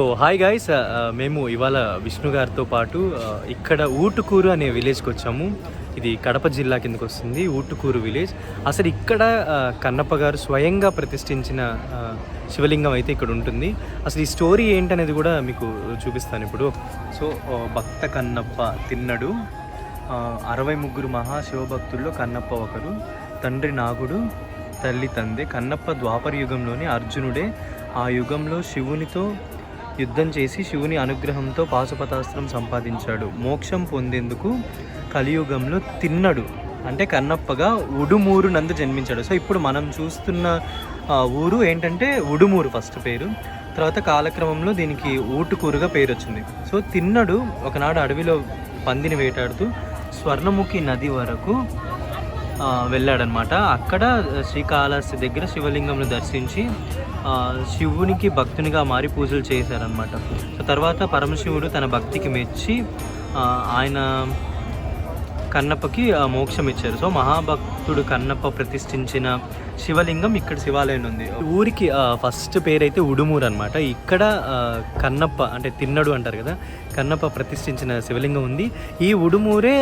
So hi guys, మేము ఇవాళ విష్ణు గారితో పాటు ఇక్కడ ఊటుకూరు అనే విలేజ్కి వచ్చాము. ఇది కడప జిల్లా కిందకు వస్తుంది, ఊటుకూరు విలేజ్. అసలు ఇక్కడ కన్నప్ప గారు స్వయంగా ప్రతిష్ఠించిన శివలింగం అయితే ఇక్కడ ఉంటుంది. అసలు ఈ స్టోరీ ఏంటనేది కూడా మీకు చూపిస్తాను ఇప్పుడు. సో భక్త కన్నప్ప తిన్నడు, 63 మహాశివభక్తుల్లో కన్నప్ప ఒకరు. తండ్రి నాగుడు, తల్లి తందే. కన్నప్ప ద్వాపర యుగంలోని అర్జునుడే. ఆ యుగంలో శివునితో యుద్ధం చేసి శివుని అనుగ్రహంతో పాశుపతాస్త్రం సంపాదించాడు. మోక్షం పొందేందుకు కలియుగంలో తిన్నడు అంటే కన్నప్పగా ఉడుమూరు నందు జన్మించాడు. సో ఇప్పుడు మనం చూస్తున్న ఊరు ఏంటంటే ఉడుమూరు ఫస్ట్ పేరు, తర్వాత కాలక్రమంలో దీనికి ఊటుకూరుగా పేరు వచ్చింది. సో తిన్నడు ఒకనాడు అడవిలో పందిని వేటాడుతూ స్వర్ణముఖి నది వరకు వెళ్ళాడనమాట. అక్కడ శ్రీకాళహస్తి దగ్గర శివలింగంను దర్శించి శివునికి భక్తునిగా మారి పూజలు చేశారనమాట. సో తర్వాత పరమశివుడు తన భక్తికి మెచ్చి ఆయన కన్నప్పకి మోక్షం ఇచ్చారు. సో మహాభక్తుడు కన్నప్ప ప్రతిష్ఠించిన శివలింగం ఇక్కడ శివాలయం ఉంది. ఊరికి ఫస్ట్ పేరైతే ఉడుమూరు అనమాట. ఇక్కడ కన్నప్ప అంటే తిన్నడు అంటారు కదా, కన్నప్ప ప్రతిష్ఠించిన శివలింగం ఉంది. ఈ ఉడుమూరే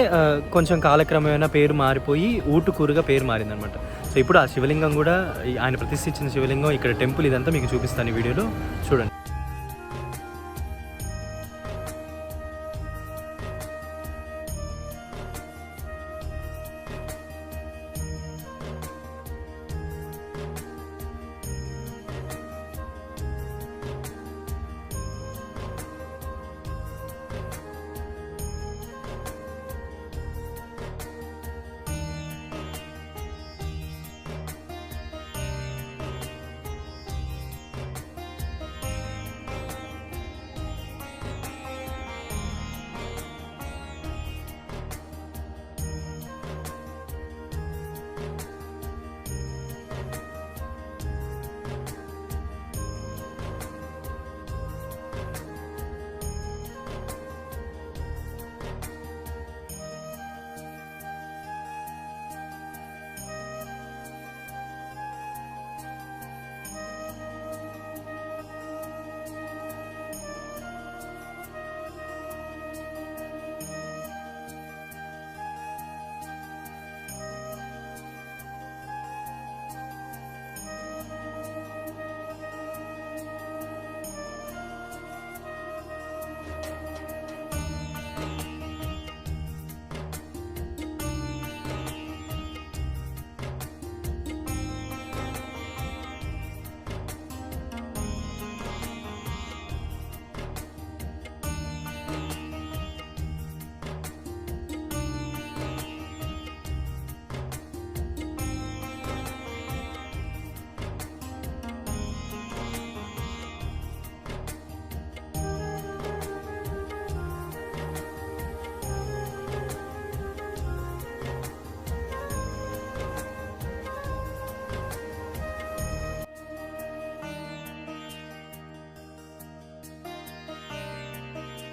కొంచెం కాలక్రమేణా పేరు మారిపోయి ఊటుకూరుగా పేరు మారిందనమాట. సో ఇప్పుడు ఆ శివలింగం కూడా, ఆయన ప్రతిష్ఠించిన శివలింగం, ఇక్కడ టెంపుల్, ఇదంతా మీకు చూపిస్తాను ఈ వీడియోలో, చూడండి.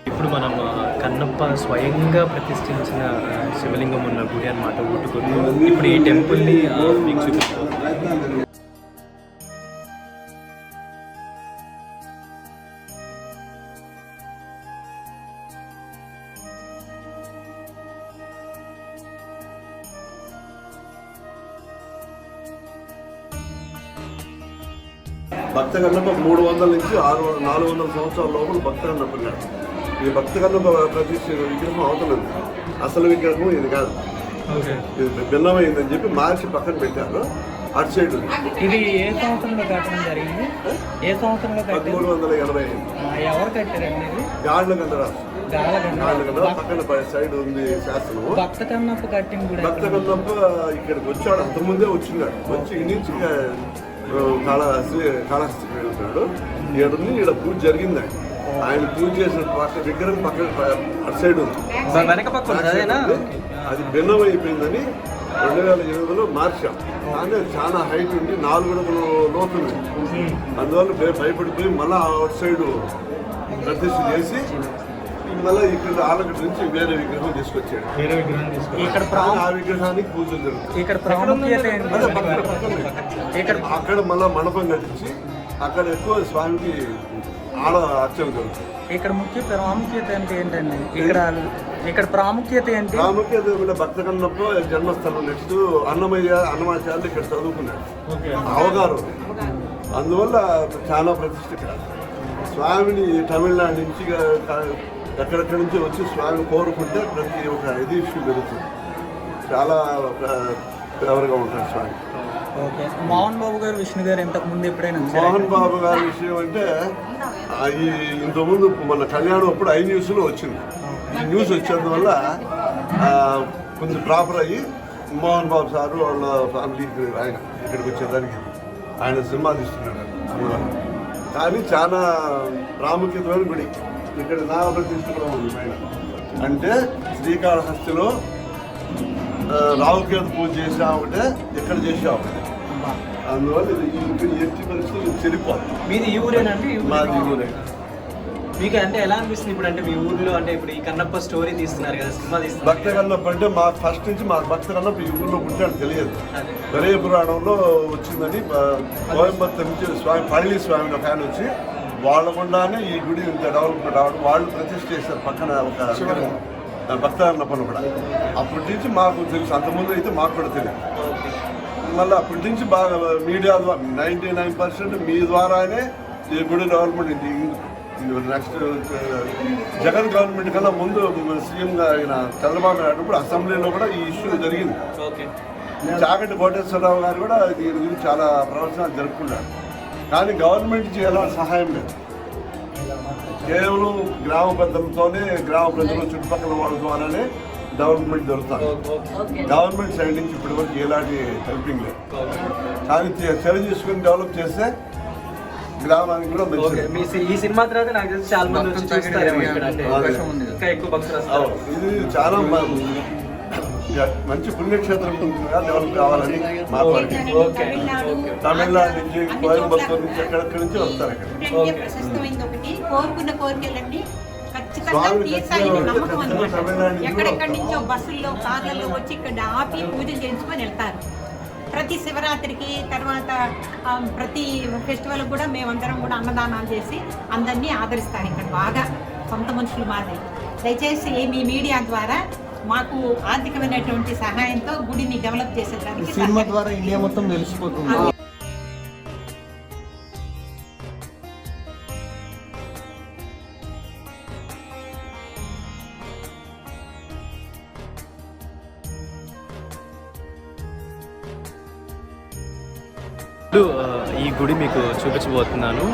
ఇప్పుడు మనం కన్నప్ప స్వయంగా ప్రతిష్ఠించిన శివలింగం ఉన్న గుడి అనమాట, ఊటుకూరు. ఇప్పుడు ఈ టెంపుల్ని మీకు చూపిస్తాం. భక్త కన్నప్ప 300 నుంచి 400 సంవత్సరాల లోపల భక్త కన్నప్ప ఉన్నాడు. ఇది భక్త కన్నప్ప ప్రతిష్ఠ విగ్రహం అవుతున్నది. అసలు విగ్రహం ఇది కాదు, ఇది భిన్నమైందని చెప్పి మార్చి పక్కన పెట్టారు. అటు సైడ్ ఇది ఏ సంవత్సరంలో కట్టడం జరిగింది? ఏ సంవత్సరంలో? 1380. ఎవరు కట్టారండి ఇది? గాడ్ల గంధరాజు పక్కన సైడ్ ఉంది శాస్త్రం. భక్త కన్నప్ప కట్టింది కూడా. భక్త కన్నప్ప ఇక్కడికి వచ్చాడు, అంతకుముందే వచ్చినాడు. వచ్చి ఈ నుంచి కాళహస్తికి వెళ్తున్నాడు. ఈడ పూజ జరిగింది. ఆయన పూజ చేసిన విగ్రహం పక్కన అటు సైడ్ ఉంది, వెనక పక్కన. అది భిన్నమైపోయిందని 2008లో మార్చాం. కానీ చాలా హైట్ ఉంది, 4 అడుగుల లోతు ఉంది. అందువల్ల భయపడిపోయి మళ్ళీ అవుట్ సైడ్ ప్రతిష్ఠ చేసి మళ్ళీ ఇక్కడ ఆలగడ్డ నుంచి వేరే విగ్రహం తీసుకొచ్చాడు. ఇక్కడ ఆ విగ్రహానికి పూజలు జరుగుతాయి. ఇక్కడ అక్కడ మళ్ళీ మండపం కట్టించి అక్కడ ఎక్కువ స్వామికి ఆడ అర్చన జరుగుతుంది. ఇక్కడ ముఖ్య ప్రాముఖ్యత అంటే ఏంటండి? ఇక్కడ ప్రాముఖ్యత ఏంటి? ప్రాముఖ్యత ఏమిటంటే భక్త కన్నప్ప జన్మస్థలం. నెక్స్ట్ అన్నమాచార్యులు ఇక్కడ చదువుకున్నాడు, అవగారు. అందువల్ల చాలా ప్రతిష్ట ఇక్కడ. స్వామిని తమిళనాడు నుంచి ఎక్కడెక్కడి నుంచి వచ్చి స్వామిని కోరుకుంటే ప్రతి ఒక్క ఎదిష్యం జరుగుతుంది. చాలా ఫేవర్గా ఉంటాడు స్వామి. ఓకే. మోహన్ బాబు గారు, విష్ణు గారు ఇంతకు ముందు ఎప్పుడైనా మోహన్ బాబు గారి విషయం అంటే ఇంతకుముందు మన కళ్యాణం అప్పుడు న్యూస్లో వచ్చింది. ఈ న్యూస్ వచ్చేందువల్ల కొంచెం ప్రాపర్ అయ్యి మోహన్ బాబు సారు వాళ్ళ ఫ్యామిలీకి ఆయన ఇక్కడికి వచ్చేదానికి ఆయన సినిమా తీస్తున్నాడు. అందువల్ల కానీ చాలా ప్రాముఖ్యతమైన గుడి. ఇక్కడ నాగప్రతిష్ఠ కూడా ఉంది ఆయన. అంటే శ్రీకాళహస్తిలో రావుకేతు పూజ చేసామంటే ఎక్కడ చేసాము. అందువల్ల ఇది ఎట్టి పరిస్థితులు చెడిపోదు. మీది ఈ ఊరేనండి? మాది ఊరే. మీకు అంటే ఎలా అనిపిస్తుంది ఇప్పుడు? అంటే మీ ఊర్లో అంటే ఇప్పుడు ఈ కన్నప్ప స్టోరీ తీస్తున్నారు కదా, సినిమా తీస్తున్నారు. భక్త కన్నప్ప అంటే మాకు ఫస్ట్ నుంచి మాకు భక్త కన్నప్ప ఈ ఊళ్ళో పుట్టాడు తెలియదు. గరయ పురాణంలో వచ్చిందని కోయంబత్తూరు నుంచి స్వామి పళని స్వామి ఒక ఆయన వచ్చి వాళ్ళ గుండానే ఈ గుడి ఇంత డెవలప్మెంట్ అవడం, వాళ్ళు ప్రతిష్ఠ చేశారు పక్కన ఒక భక్త కన్నప్పను కూడా. అప్పటి నుంచి మాకు తెలుసు, అంతకుముందు అయితే మాకు కూడా తెలియదు. మళ్ళీ అప్పటి నుంచి బాగా మీడియా ద్వారా 99% మీ ద్వారానే ఈ గుడి డెవలప్మెంట్. నెక్స్ట్ జగన్ గవర్నమెంట్ కన్నా ముందు సీఎంగా ఆయన చంద్రబాబు నాయుడు అసెంబ్లీలో కూడా ఈ ఇష్యూ జరిగింది. చాగంటి కోటేశ్వరరావు గారు కూడా దీని గురించి చాలా ప్రవచనాలు జరుపుకున్నారు. కానీ గవర్నమెంట్ చేయాలని సహాయం లేదు. కేవలం గ్రామ పెద్దలతోనే, గ్రామ ప్రజలు చుట్టుపక్కల వాళ్ళ ద్వారానే డెవలప్మెంట్ జరుగుతుంది. గవర్నమెంట్ సైడ్ నుంచి ఇప్పటి వరకు ఎలాంటి హెల్పింగ్ లేదు. కానీ చర్య చేసుకుని డెవలప్ చేస్తే గ్రామానికి కూడా మంచి. ఈ సినిమా తర్వాత నాకు తెలిసి చాలా మంది వచ్చి చూస్తారు. ఇంకా ఎక్కువ భక్తులు వస్తారు. ఇది చాలా మంచి పుణ్యక్షేత్రం డెవలప్ కావాలని మా పార్టీ. తమిళనాడు నుంచి, కోయంబత్తూరు నుంచి, ఎక్కడెక్కడి నుంచి వస్తారు. కోరుకున్న కోరికలన్నీ ఖచ్చితంగా తీర్చాలని నమ్మకం అన్నమాట. ఎక్కడెక్కడి నుంచో బస్సుల్లో, కార్లలో వచ్చి ఇక్కడ ఆపి పూజలు చేయించుకొని వెళ్తారు. ప్రతి శివరాత్రికి తర్వాత ప్రతి ఫెస్టివల్ కూడా మేమందరం కూడా అన్నదానాలు చేసి అందరినీ ఆదరిస్తారు. ఇక్కడ బాగా సొంత మనుషులు మాది. దయచేసి మీ మీడియా ద్వారా మాకు ఆర్థికమైనటువంటి సహాయంతో గుడిని డెవలప్ చేసేదానికి సినిమా ద్వారా ఇండియా మొత్తం తెలిసిపోతుంది. ఈ గుడి మీకు చూపించబోతున్నాను.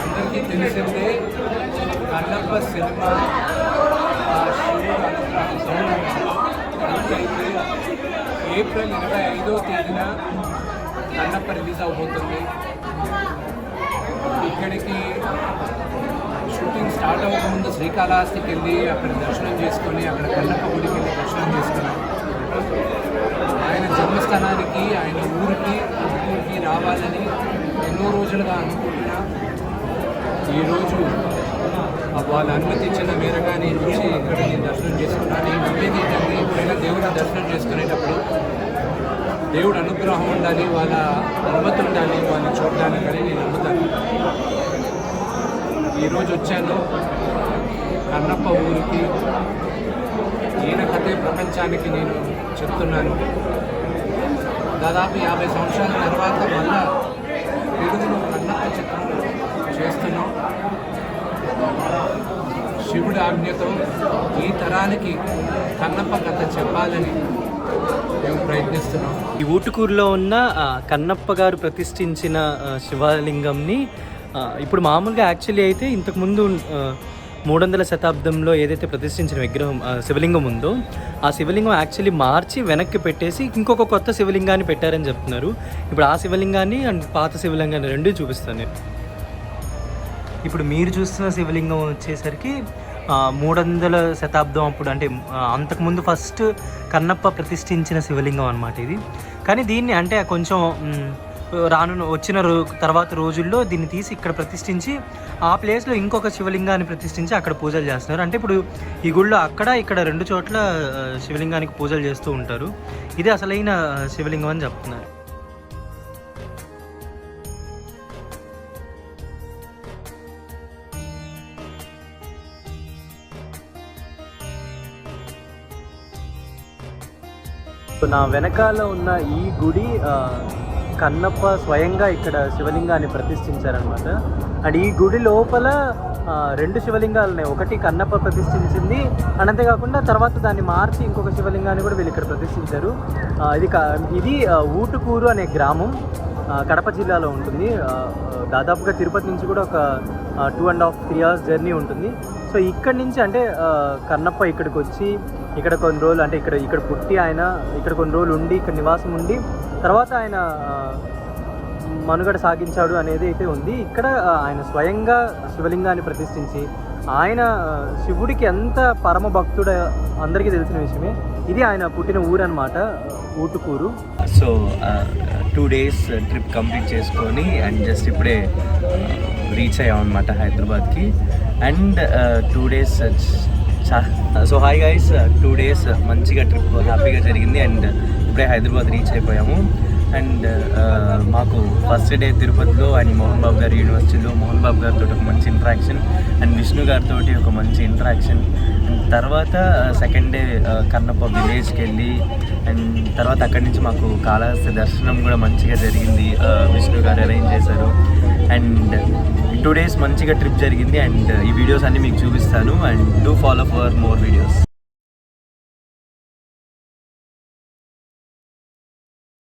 అందరికీ తెలిసిందే కన్నప్ప సినిమా ఏప్రిల్ 25వ తేదీన కన్నప్ప రిలీజ్ అవబోతుంది. ఇక్కడికి షూటింగ్ స్టార్ట్ అవ్వకముందు శ్రీకాళహస్తికి వెళ్ళి అక్కడ దర్శనం చేసుకొని, అక్కడ కన్నప్ప గుడికి వెళ్ళి దర్శనం చేసుకుని ఆయన జన్మస్థానానికి, ఆయన ఊరికి రావాలని ఎన్నో రోజులుగా అనుకుంటున్నా. ఈరోజు వాళ్ళ అనుమతి ఇచ్చిన మేరగా నేను వచ్చి ఇక్కడ నేను దర్శనం చేసుకున్నాను. ఈ నమ్మేది ఏంటంటే ఎప్పుడైనా దేవుడిని దర్శనం చేసుకునేటప్పుడు దేవుడు అనుగ్రహం ఉండాలి, వాళ్ళ అనుమతి ఉండాలి, వాళ్ళని చూడడానికి అని నేను నమ్ముతాను. ఈరోజు వచ్చాను కన్నప్ప ఊరికి. ఈయన కథే ప్రపంచానికి నేను చెప్తున్నాను. దాదాపు 50 సంవత్సరాల తర్వాత మళ్ళా తెలుగులో కన్నప్ప చిత్రం చేస్తున్నాం. శివుడి ఆజ్ఞతో ఈ తరానికి కన్నప్ప కథ చెప్పాలని మేము ప్రయత్నిస్తున్నాం. ఈ ఊటుకూరులో ఉన్న కన్నప్ప గారు ప్రతిష్ఠించిన శివలింగంని ఇప్పుడు మామూలుగా యాక్చువల్లీ అయితే ఇంతకుముందు 300వ శతాబ్దంలో ఏదైతే ప్రతిష్ఠించిన విగ్రహం శివలింగం ఉందో ఆ శివలింగం యాక్చువల్లీ మార్చి వెనక్కి పెట్టేసి ఇంకొక కొత్త శివలింగాన్ని పెట్టారని చెప్తున్నారు. ఇప్పుడు ఆ శివలింగాన్ని అండ్ పాత శివలింగాన్ని రెండు చూపిస్తాను నేను. ఇప్పుడు మీరు చూస్తున్న శివలింగం వచ్చేసరికి 300వ శతాబ్దం అప్పుడు, అంటే అంతకుముందు ఫస్ట్ కన్నప్ప ప్రతిష్ఠించిన శివలింగం అనమాట ఇది. కానీ దీన్ని అంటే కొంచెం వచ్చిన తర్వాత రోజుల్లో దీన్ని తీసి ఇక్కడ ప్రతిష్ఠించి ఆ ప్లేస్లో ఇంకొక శివలింగాన్ని ప్రతిష్ఠించి అక్కడ పూజలు చేస్తున్నారు. అంటే ఇప్పుడు ఈ గుళ్ళో అక్కడ ఇక్కడ 2 చోట్ల శివలింగానికి పూజలు చేస్తూ ఉంటారు. ఇది అసలైన శివలింగం అని చెప్తున్నారు. నా వెనకాల ఉన్న ఈ గుడి కన్నప్ప స్వయంగా ఇక్కడ శివలింగాన్ని ప్రతిష్ఠించారనమాట. అండ్ ఈ గుడి లోపల 2 శివలింగాలు ఉన్నాయి. ఒకటి కన్నప్ప ప్రతిష్ఠించింది, అండ్ అంతేకాకుండా తర్వాత దాన్ని మార్చి ఇంకొక శివలింగాన్ని కూడా వీళ్ళు ఇక్కడ ప్రతిష్ఠించారు. ఇది ఊటుకూరు అనే గ్రామం కడప జిల్లాలో ఉంటుంది. దాదాపుగా తిరుపతి నుంచి కూడా ఒక 2.5-3 hours జర్నీ ఉంటుంది. సో ఇక్కడి నుంచి అంటే కన్నప్ప ఇక్కడికి వచ్చి ఇక్కడ కొన్ని రోజులు అంటే ఇక్కడ పుట్టి ఆయన ఇక్కడ కొన్ని రోజులు ఉండి ఇక్కడ నివాసం ఉండి తర్వాత ఆయన మనుగడ సాగించాడు అనేది అయితే ఉంది. ఇక్కడ ఆయన స్వయంగా శివలింగాన్ని ప్రతిష్ఠించి ఆయన శివుడికి ఎంత పరమ భక్తుడు అందరికీ తెలిసిన విషయమే. ఇది ఆయన పుట్టిన ఊరు అనమాట, Utukuru. So 2 days trip complete చేసుకొని అండ్ జస్ట్ ఇప్పుడే రీచ్ అయ్యాం అనమాట హైదరాబాద్కి. And 2 days so hi guys, 2 days మంచిగా ట్రిప్ హ్యాపీగా జరిగింది. అండ్ ఇప్పుడే హైదరాబాద్ రీచ్ అయిపోయాము. అండ్ మాకు ఫస్ట్ డే తిరుపతిలో అండ్ మోహన్ బాబు గారి యూనివర్సిటీలో మోహన్ బాబు గారితో ఒక మంచి ఇంటరాక్షన్ అండ్ విష్ణు గారితో ఒక మంచి ఇంటరాక్షన్. అండ్ తర్వాత సెకండ్ డే కన్నప్ప విలేజ్కి వెళ్ళి అండ్ తర్వాత అక్కడి నుంచి మాకు కాళహస్తి దర్శనం కూడా మంచిగా జరిగింది. విష్ణు గారు అరేంజ్ చేశారు. అండ్ 2 days మంచిగా ట్రిప్ జరిగింది. అండ్ ఈ వీడియోస్ అన్నీ మీకు చూపిస్తాను. And do follow for more videos.